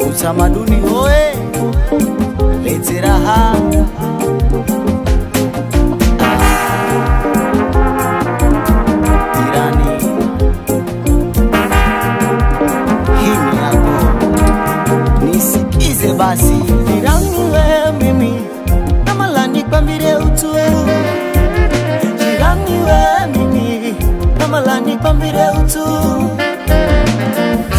Utamaduni oe, lete raha. Irani, hii yako nisikize basi. Irani we mimi namalani kwambire utu. Irani we mimi namalani kwambire utu.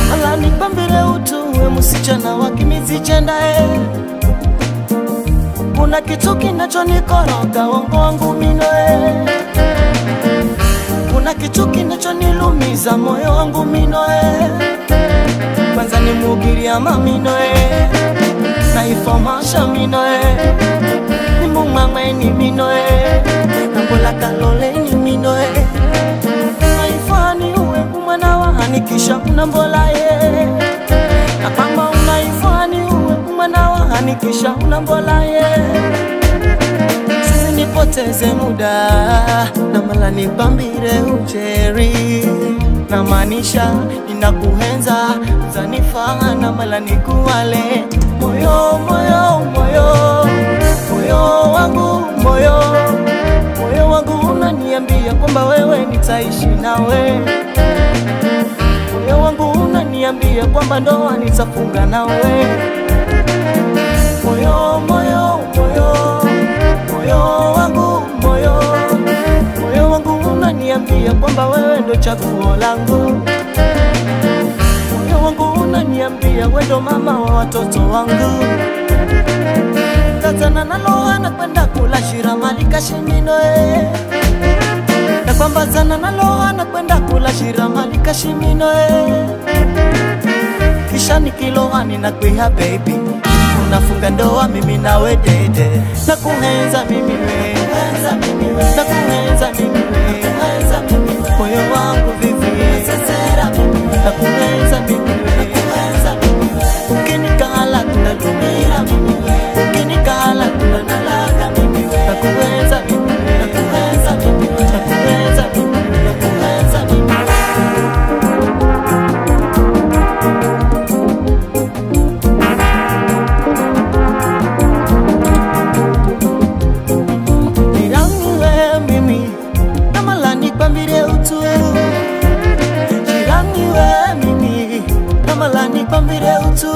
Malani kwambire utu we msichana wa kimizi chendae. Kuna kitu kinachonikoroga wangu wangu minoe. Kuna kitu kinachonilumiza moyo wangu minoe. Kwanza ni mugiria maminoe, na ifomasha minoe. Ni mumangwe ni minoe, nambola kalole ni minoe. Na ifani uwe umwana wa hanikisha unambola ye. Na kama unaifani uwe umwana wa hanikisha unambola ye. Sisi nipoteze muda, na mala nipambire ucheri. Na manisha ninakuhenza, zanifaa na mala nikuwale. Moyo, moyo, moyo, moyo wangu, moyo. Moyo wangu unaniambia kwamba wewe nitaishi nawe. Moyo wangu unaniambia kwamba ndoa nitafunga nawe. Moyo, moyo, moyo, moyo wangu, moyo. Moyo wangu unaniambia kwamba wewe ndo chaguo langu. Moyo wangu unaniambia wewe ndo mama wa watoto wangu. Kazana naloa na kwenda kula shira malika shiminoe. Na kwamba zana naloa na kwenda kula shira malika shiminoe. Kisha nikiloa ninakuiha baby, unafunga ndoa mimi nawe dede. Na kuhenza mimi we, na kuhenza mimi we, moyo wangu vivi. Na kuhenza mimi we, ukinikala tunadumira mimi we, ukinikala tunanalaga mimi we. Na kuhenza mimi we, na kuhenza mimi we, na kuhenza mimi we, na kuhenza mimi we. Pambire utu,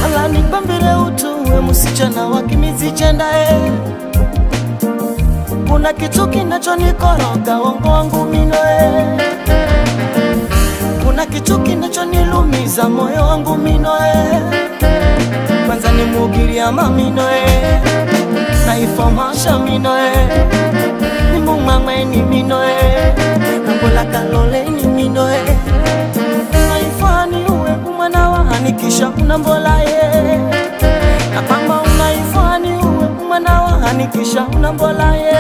malani pambire utu we msichana wa kimizi chendae. Kuna kitu kinachonikoroga wangu wangu minoe. Kuna kitu kinachonilumiza moyo wangu minoe. Kwanza ni mugiria maminoe, na ifomasha minoe. Ni mumangwe ni minoe, nambola kalole ni minoe. Hanikisha unambola ye. Na kama unaifani uwe umwana wa hanikisha unambola ye.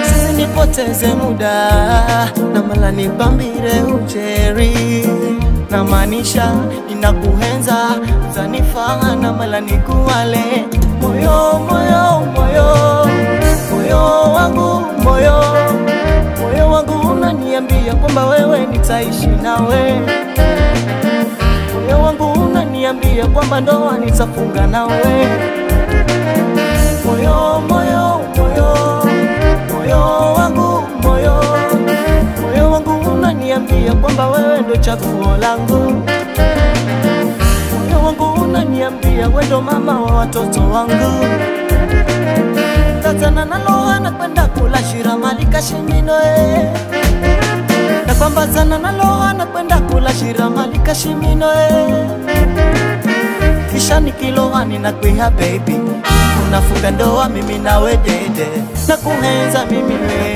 Sisi nipoteze muda, na mala nipambire ucheri. Na manisha ninakuhenza, zanifaa na mala nikuwale. Moyo, moyo, moyo, moyo wangu, moyo. Moyo wangu unaniambia kwamba wewe nitaishi nawe. Moyo wangu unaniambia kwamba ndoa nitafunga nawe. Moyo, moyo, moyo, moyo wangu, moyo. Moyo wangu unaniambia kwamba wewe ndo chaguo langu. Moyo wangu unaniambia wewe ndo mama wa watoto wangu. Kazana naloa na kwenda kula shira malika shiminoe. Na kwamba zana naloa na kwenda kula shira malika shiminoe. Kisha nikiloa ninakuiha baby, unafunga ndoa mimi nawe dede. Na kuhenza mimi we,